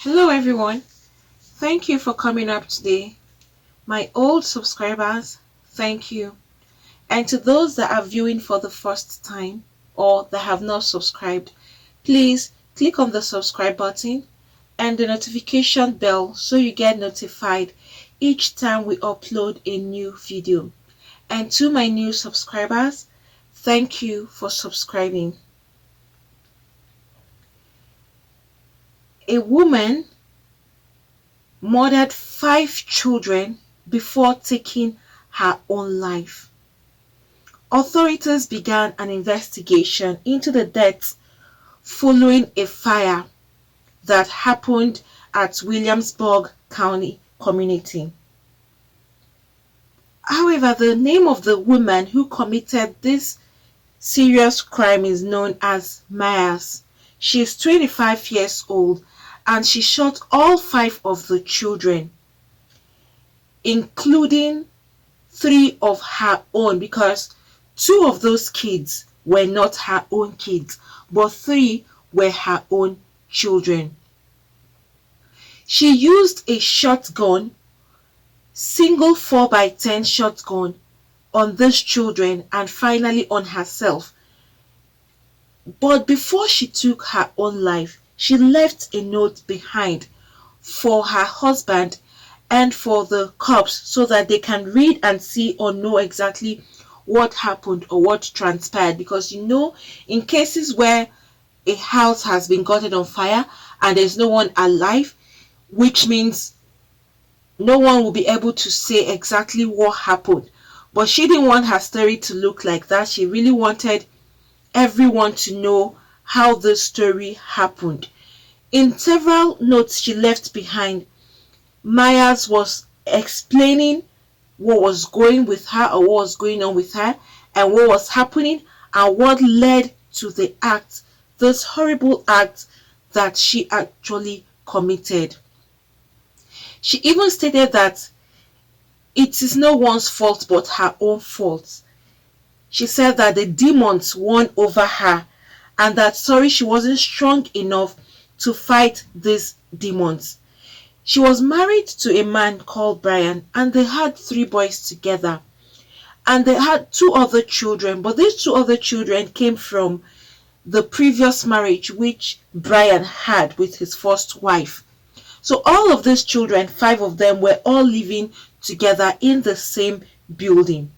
Hello everyone, thank you for coming up today. My old subscribers, thank you. And to those that are viewing for the first time or that have not subscribed, please click on the subscribe button and the notification bell so you get notified each time we upload a new video. And to my new subscribers, thank you for subscribing. A woman murdered 5 children before taking her own life. Authorities began an investigation into the deaths following a fire that happened at Williamsburg County community. However, the name of the woman who committed this serious crime is known as Myers. She is 25 years old and she shot all 5 of the children, including 3 of her own, because 2 of those kids were not her own kids, but 3 were her own children. She used a shotgun, single 4x10 shotgun, on these children and finally on herself. But before she took her own life, she left a note behind for her husband and for the cops so that they can read and see or know exactly what happened or what transpired. Because in cases where a house has been gotten on fire and there's no one alive, which means no one will be able to say exactly what happened. But she didn't want her story to look like that. She really wanted everyone to know how the story happened. In several notes she left behind, Myers was explaining what was going with her or what was going on with her and what was happening and what led to the act, this horrible act that she actually committed. She even stated that it is no one's fault but her own fault. She said that the demons won over her and that she wasn't strong enough to fight these demons. She was married to a man called Brian and they had 3 boys together. And they had 2 other children, but these 2 other children came from the previous marriage which Brian had with his first wife. So all of these children, 5 of them, were all living together in the same building.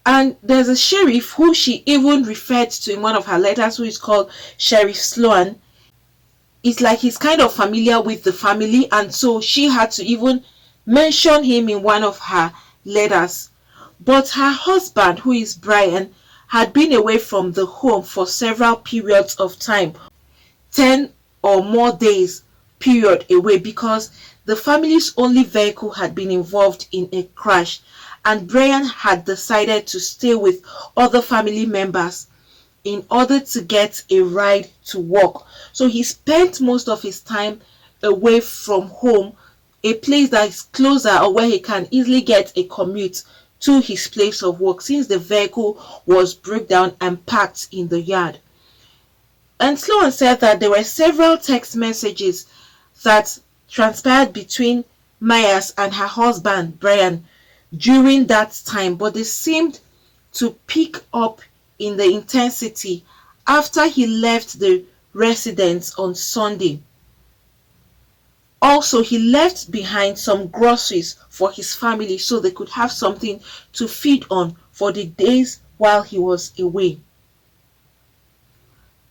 And there's a sheriff who she even referred to in one of her letters, who is called Sheriff Sloan. It's like he's kind of familiar with the family, and so she had to even mention him in one of her letters. But her husband, who is Brian, had been away from the home for several periods of time, 10 or more days period away, because the family's only vehicle had been involved in a crash and Brian had decided to stay with other family members in order to get a ride to work. So he spent most of his time away from home, a place that is closer or where he can easily get a commute to his place of work, since the vehicle was broke down and parked in the yard. And Sloan said that there were several text messages that transpired between Myers and her husband Brian during that time, but they seemed to pick up in the intensity after he left the residence on Sunday. Also, he left behind some groceries for his family so they could have something to feed on for the days while he was away.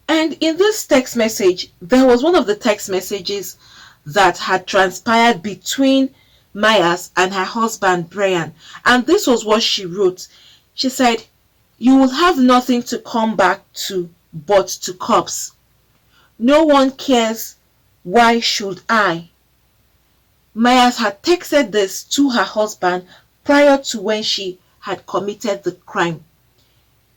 And in this text message, there was one of the text messages that had transpired between Myers and her husband Brian. And this was what she wrote. She said, "You will have nothing to come back to but to cops. No one cares. Why should I?" Myers had texted this to her husband prior to when she had committed the crime.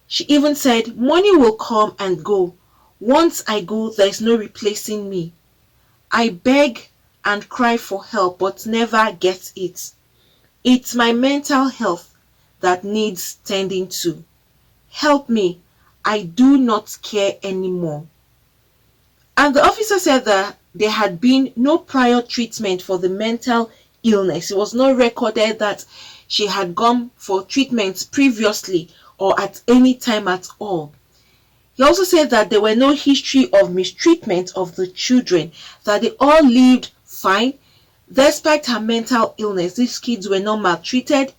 She even said, "Money will come and go. Once I go, there is no replacing me. I beg and cry for help but never get it. It's my mental health that needs tending to. Help me. I do not care anymore." And the officer said that there had been no prior treatment for the mental illness. It was not recorded that she had gone for treatments previously or at any time at all. He also said that there were no history of mistreatment of the children, that they all lived fine. Despite her mental illness, these kids were not maltreated.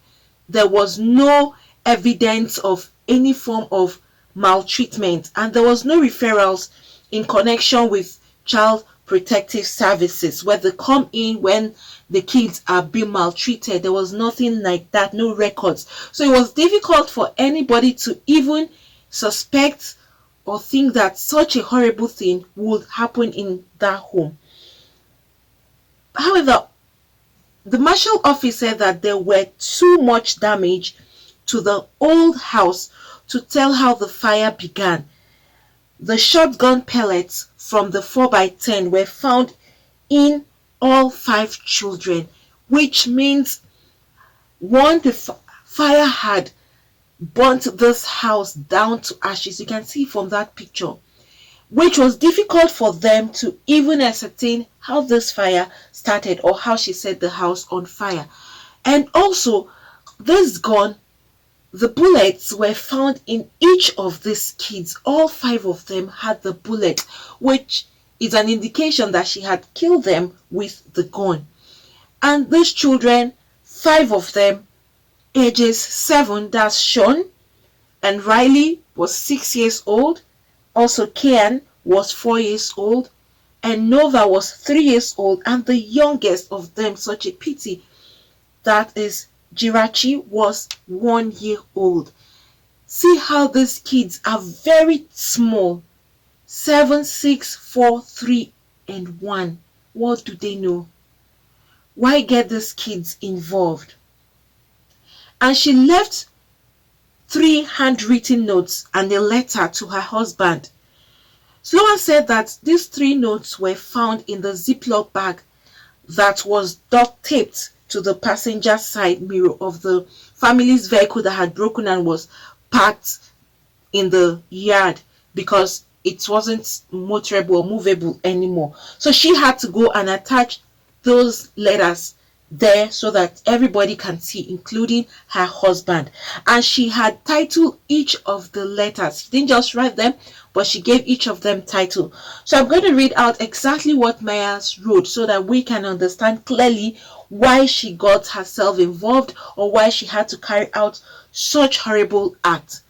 There was no evidence of any form of maltreatment, and there was no referrals in connection with child protective services where they come in when the kids are being maltreated. There was nothing like that, no records. So it was difficult for anybody to even suspect or think that such a horrible thing would happen in that home. However, the marshal office said that there were too much damage to the old house to tell how the fire began. The shotgun pellets from the 4x10 were found in all 5 children, which means the fire had burnt this house down to ashes. You can see from that picture, which was difficult for them to even ascertain how this fire started or how she set the house on fire. And also, this gun, the bullets were found in each of these kids. All 5 of them had the bullet, which is an indication that she had killed them with the gun. And these children, 5 of them, ages 7, that's Sean, and Riley was 6 years old. Also, Kian was 4 years old, and Nova was 3 years old, and the youngest of them, such a pity, that is Jirachi, was 1 year old. See how these kids are very small. 7, 6, 4, 3, and 1. What do they know? Why get these kids involved? And she left 3 handwritten notes and a letter to her husband. Sloan said that these 3 notes were found in the Ziploc bag that was duct taped to the passenger side mirror of the family's vehicle that had broken and was parked in the yard because it wasn't motorable or movable anymore. So she had to go and attach those letters there so that everybody can see, including her husband. And she had titled each of the letters. She didn't just write them, but she gave each of them title. So I'm going to read out exactly what Myers wrote so that we can understand clearly why she got herself involved or why she had to carry out such horrible act.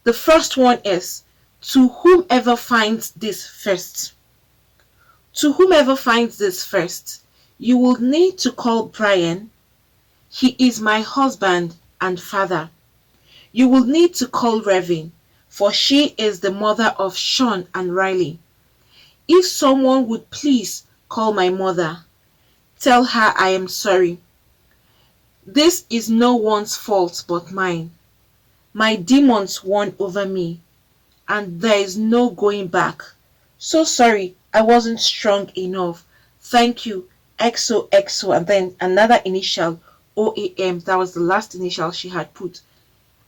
The first one is, to whomever finds this first. To whomever finds this first, you will need to call Brian. He is my husband and father. You will need to call Revin, for she is the mother of Sean and Riley. If someone would please call my mother, tell her I am sorry. This is no one's fault but mine. My demons won over me, and there is no going back. So sorry, I wasn't strong enough. Thank you. XOXO, and then another initial, OAM. That was the last initial she had put.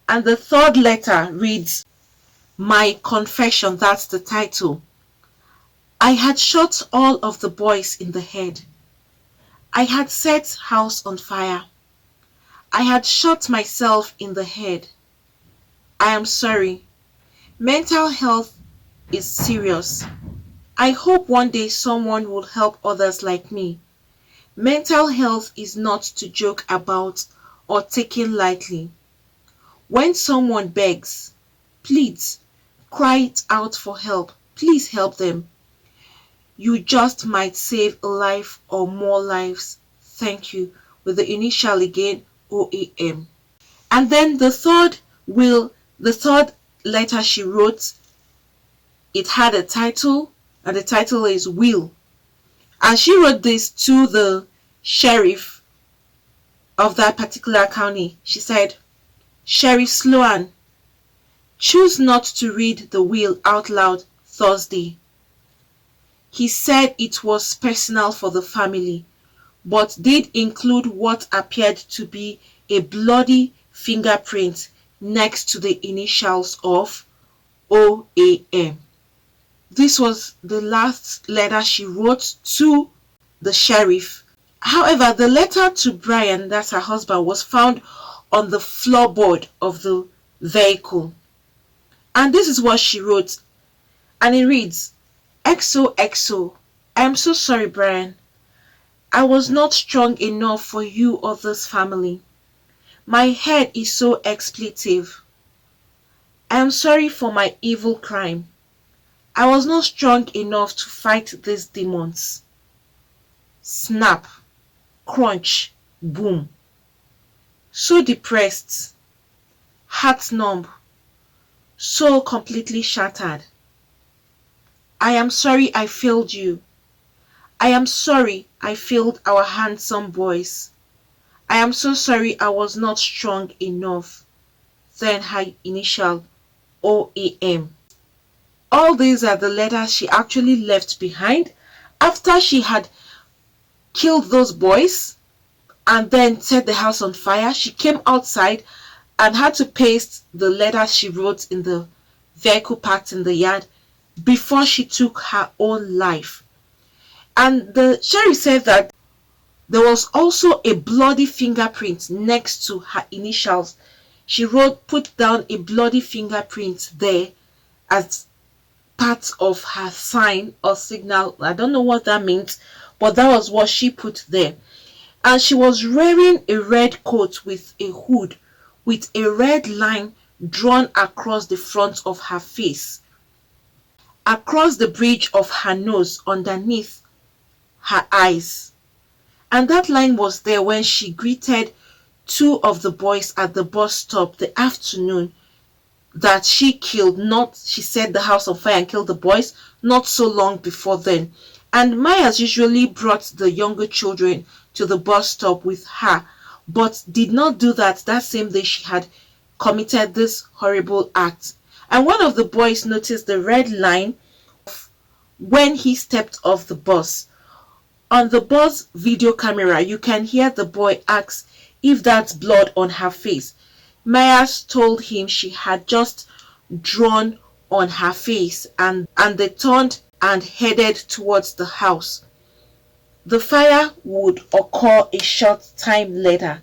And the third letter reads, My Confession. That's the title. I had shot all of the boys in the head. I had set house on fire. I had shot myself in the head. I am sorry. Mental health is serious. I hope one day someone will help others like me. Mental health is not to joke about or taken lightly. When someone begs, pleads, cries out for help, please help them. You just might save a life or more lives. Thank you. With the initial again, OAM. And then the third letter she wrote, it had a title, and the title is Will. And she wrote this to the sheriff of that particular county. She said, Sheriff Sloan, choose not to read the will out loud Thursday. He said it was personal for the family, but did include what appeared to be a bloody fingerprint next to the initials of OAM. This was the last letter she wrote to the sheriff. However, the letter to Brian, that's her husband, was found on the floorboard of the vehicle. And this is what she wrote. And it reads, XOXO, I am so sorry, Brian. I was not strong enough for you or this family. My head is so expletive. I am sorry for my evil crime. I was not strong enough to fight these demons. Snap, crunch, boom. So depressed, heart numb, soul completely shattered. I am sorry I failed you. I am sorry I failed our handsome boys. I am so sorry I was not strong enough. Then her initial OAM. All these are the letters she actually left behind after she had killed those boys and then set the house on fire. She came outside and had to paste the letters she wrote in the vehicle parked in the yard before she took her own life. And the sheriff said that there was also a bloody fingerprint next to her initials. She put down a bloody fingerprint there as part of her sign or signal. I don't know what that means, but that was what she put there. And she was wearing a red coat with a hood with a red line drawn across the front of her face, across the bridge of her nose, underneath her eyes. And that line was there when she greeted two of the boys at the bus stop the afternoon that she killed. Not, she set the house on fire and killed the boys not so long before then. And Myers usually brought the younger children to the bus stop with her, but did not do that same day she had committed this horrible act. And one of the boys noticed the red line when he stepped off the bus. On the bus video camera, you can hear the boy ask if that's blood on her face. Myers told him she had just drawn on her face, and they turned and headed towards the house. The fire would occur a short time later.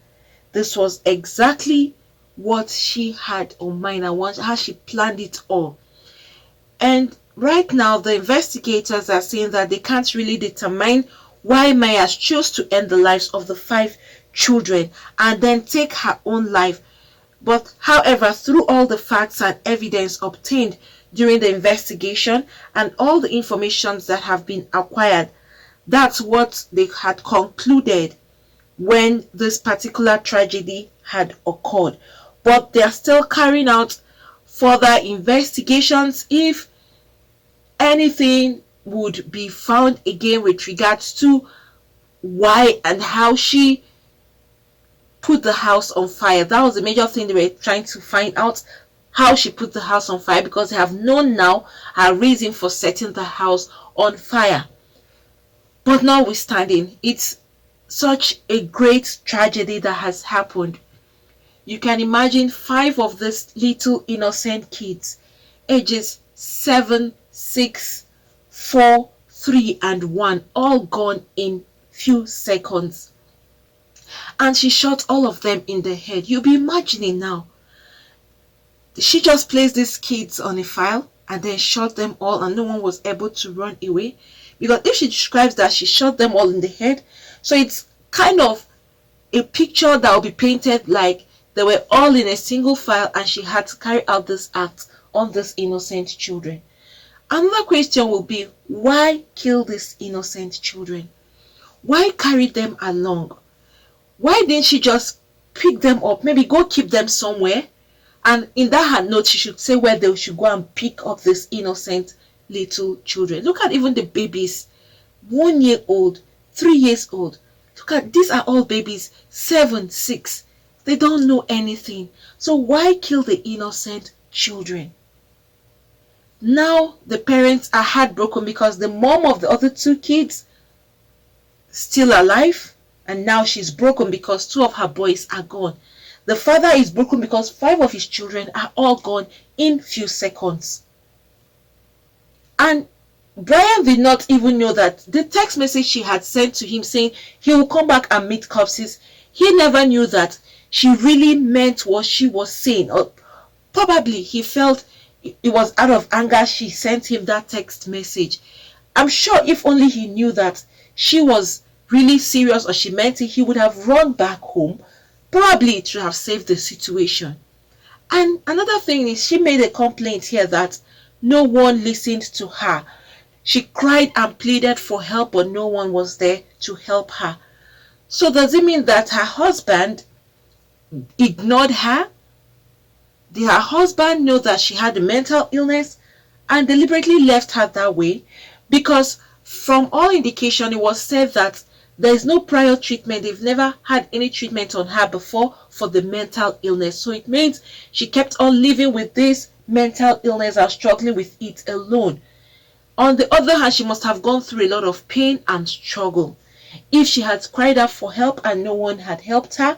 This was exactly what she had on mind and how she planned it all. And right now, the investigators are saying that they can't really determine why Myers chose to end the lives of the 5 children and then take her own life. But however, through all the facts and evidence obtained during the investigation and all the information that have been acquired, that's what they had concluded when this particular tragedy had occurred. But they are still carrying out further investigations if anything would be found again with regards to why and how she put the house on fire. That was the major thing they were trying to find out, how she put the house on fire, because they have known now her reason for setting the house on fire. But notwithstanding, it's such a great tragedy that has happened. You can imagine 5 of these little innocent kids, ages 7, 6, 4, 3 and 1, all gone in few seconds. And she shot all of them in the head. You'll be imagining now, she just placed these kids on a file and then shot them all and no one was able to run away. Because if she describes that she shot them all in the head, so it's kind of a picture that will be painted like they were all in a single file and she had to carry out this act on these innocent children. Another question will be, why kill these innocent children? Why carry them along? Why didn't she just pick them up, maybe go keep them somewhere, and in that her note she should say where they should go and pick up these innocent little children. Look at even the babies, 1 year old, 3 years old. Look at, these are all babies, 7, 6. They don't know anything. So why kill the innocent children? Now the parents are heartbroken because the mom of the other 2 kids still alive, and now she's broken because 2 of her boys are gone. The father is broken because 5 of his children are all gone in few seconds. And Brian did not even know that the text message she had sent to him saying he will come back and meet corpses, he never knew that she really meant what she was saying. Or probably he felt it was out of anger she sent him that text message. I'm sure if only he knew that she was really serious or she meant it, he would have run back home. Probably it would have saved the situation. And another thing is, she made a complaint here that no one listened to her. She cried and pleaded for help, but no one was there to help her. So does it mean that her husband ignored her? Did her husband know that she had a mental illness and deliberately left her that way? Because from all indication, it was said that there is no prior treatment. They've never had any treatment on her before for the mental illness. So it means she kept on living with this mental illness and struggling with it alone. On the other hand, she must have gone through a lot of pain and struggle. If she had cried out for help and no one had helped her,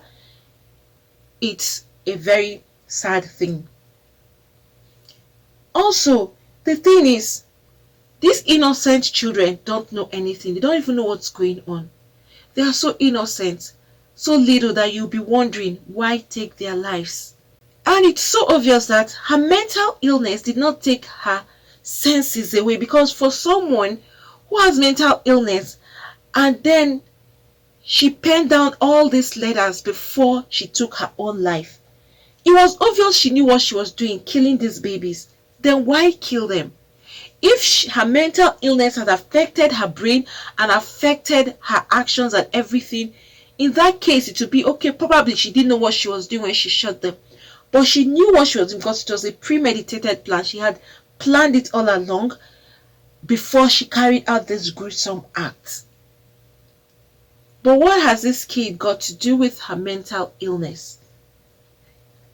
it's a very sad thing. Also, the thing is, these innocent children don't know anything. They don't even know what's going on. They are so innocent, so little that you'll be wondering why take their lives. And it's so obvious that her mental illness did not take her senses away, because for someone who has mental illness and then she penned down all these letters before she took her own life, it was obvious she knew what she was doing, killing these babies. Then why kill them? If her mental illness had affected her brain and affected her actions and everything, in that case it would be okay, probably she didn't know what she was doing when she shot them. But she knew what she was doing because it was a premeditated plan. She had planned it all along before she carried out this gruesome act. But what has this kid got to do with her mental illness?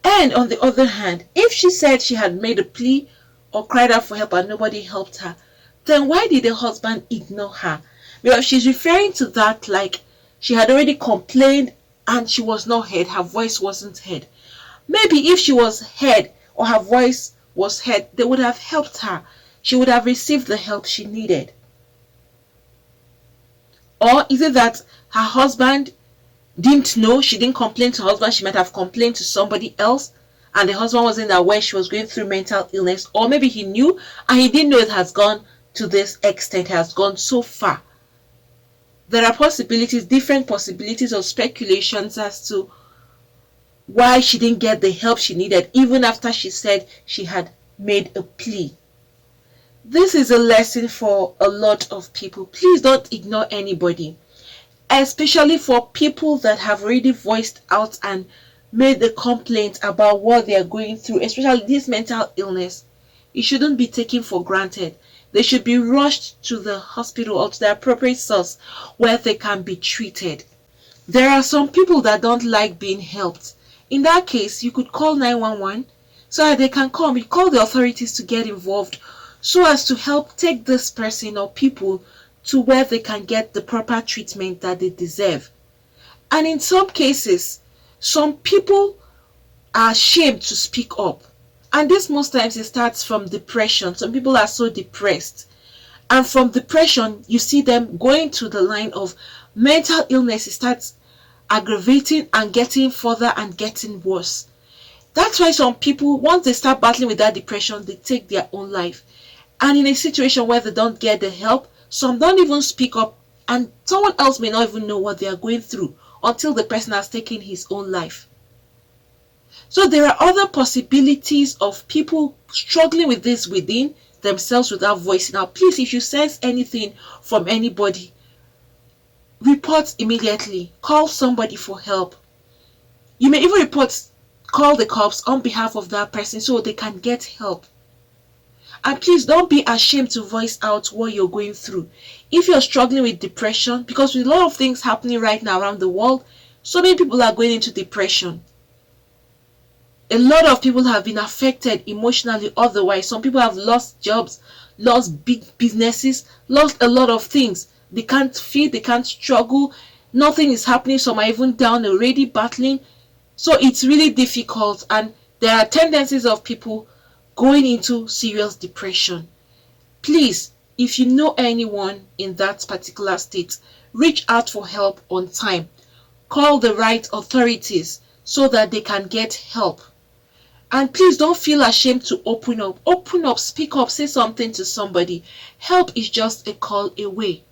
And on the other hand, if she said she had made a plea or cried out for help and nobody helped her, then why did the husband ignore her? Because she's referring to that like she had already complained and she was not heard, her voice wasn't heard. Maybe if she was heard or her voice was heard, they would have helped her. She would have received the help she needed. Or is it that her husband didn't know, she didn't complain to her husband, she might have complained to somebody else and the husband wasn't aware she was going through mental illness, or maybe he knew and he didn't know it has gone to this extent, has gone so far. There are possibilities, different possibilities or speculations as to why she didn't get the help she needed even after she said she had made a plea. This is a lesson for a lot of people. Please don't ignore anybody, especially for people that have already voiced out and made the complaint about what they are going through, especially this mental illness. It shouldn't be taken for granted. They should be rushed to the hospital or to the appropriate source where they can be treated. There are some people that don't like being helped. In that case, you could call 911 so that they can come. You call the authorities to get involved so as to help take this person or people to where they can get the proper treatment that they deserve. And in some cases, some people are ashamed to speak up. And this most times it starts from depression. Some people are so depressed. And from depression, you see them going to the line of mental illness. It starts aggravating and getting further and getting worse. That's why some people, once they start battling with that depression, they take their own life. And in a situation where they don't get the help, some don't even speak up, and someone else may not even know what they are going through until the person has taken his own life. So there are other possibilities of people struggling with this within themselves without voicing out. Please, if you sense anything from anybody, report immediately. Call somebody for help. You may even call the cops on behalf of that person so they can get help. And please don't be ashamed to voice out what you're going through. If you're struggling with depression, because with a lot of things happening right now around the world, so many people are going into depression. A lot of people have been affected emotionally otherwise. Some people have lost jobs, lost big businesses, lost a lot of things. They can't feed, they can't struggle. Nothing is happening. Some are even down already battling. So it's really difficult, and there are tendencies of people going into serious depression. Please If you know anyone in that particular state, reach out for help on time. Call the right authorities so that they can get help. And please don't feel ashamed to open up. Open up, speak up, say something to somebody. Help is just a call away.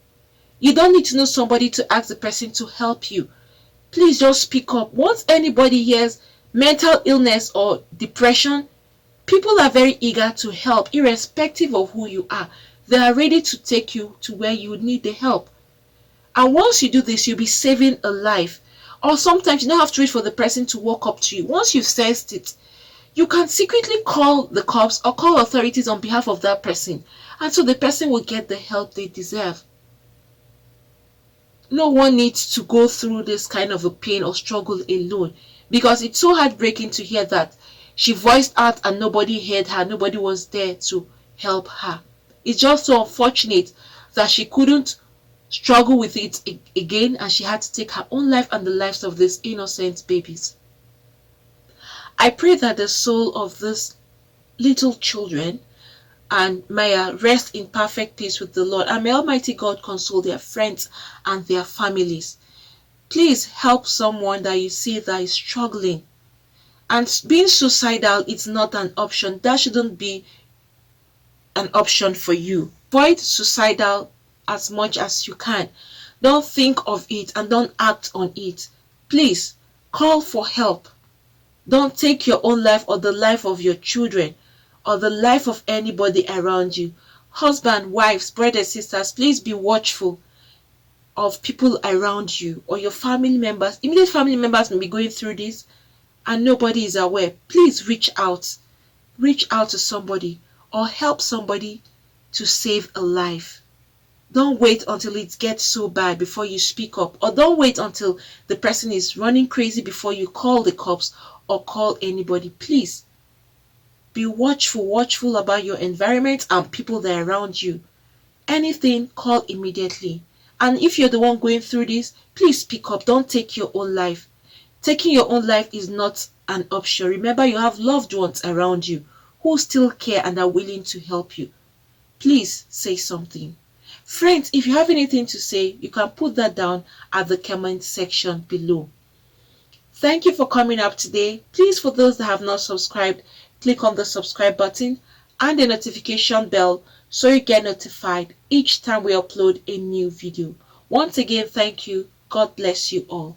You don't need to know somebody to ask the person to help you. Please just speak up. Once anybody hears mental illness or depression, people are very eager to help, irrespective of who you are. They are ready to take you to where you need the help. And once you do this, you'll be saving a life. Or sometimes you don't have to wait for the person to walk up to you. Once you've sensed it, you can secretly call the cops or call authorities on behalf of that person. And so the person will get the help they deserve. No one needs to go through this kind of a pain or struggle alone, because it's so heartbreaking to hear that she voiced out and nobody heard her, nobody was there to help her. It's just so unfortunate that she couldn't struggle with it again, and she had to take her own life and the lives of these innocent babies. I pray that the soul of these little children and Maya rest in perfect peace with the Lord, and may Almighty God console their friends and their families. Please help someone that you see that is struggling. And being suicidal is not an option. That shouldn't be an option for you. Avoid suicidal as much as you can. Don't think of it and don't act on it. Please call for help. Don't take your own life or the life of your children or the life of anybody around you. Husband, wives, brothers, sisters, please be watchful of people around you or your family members. Immediate family members may be going through this and nobody is aware. Please reach out. Reach out to somebody or help somebody to save a life. Don't wait until it gets so bad before you speak up, or don't wait until the person is running crazy before you call the cops or call anybody. Please be watchful about your environment and people that are around you. Anything, call immediately. And if you're the one going through this, please speak up. Don't take your own life. Taking your own life is not an option. Remember, you have loved ones around you who still care and are willing to help you. Please say something. Friends, if you have anything to say, you can put that down at the comment section below. Thank you for coming up today. Please, for those that have not subscribed, click on the subscribe button and the notification bell so you get notified each time we upload a new video. Once again, thank you. God bless you all.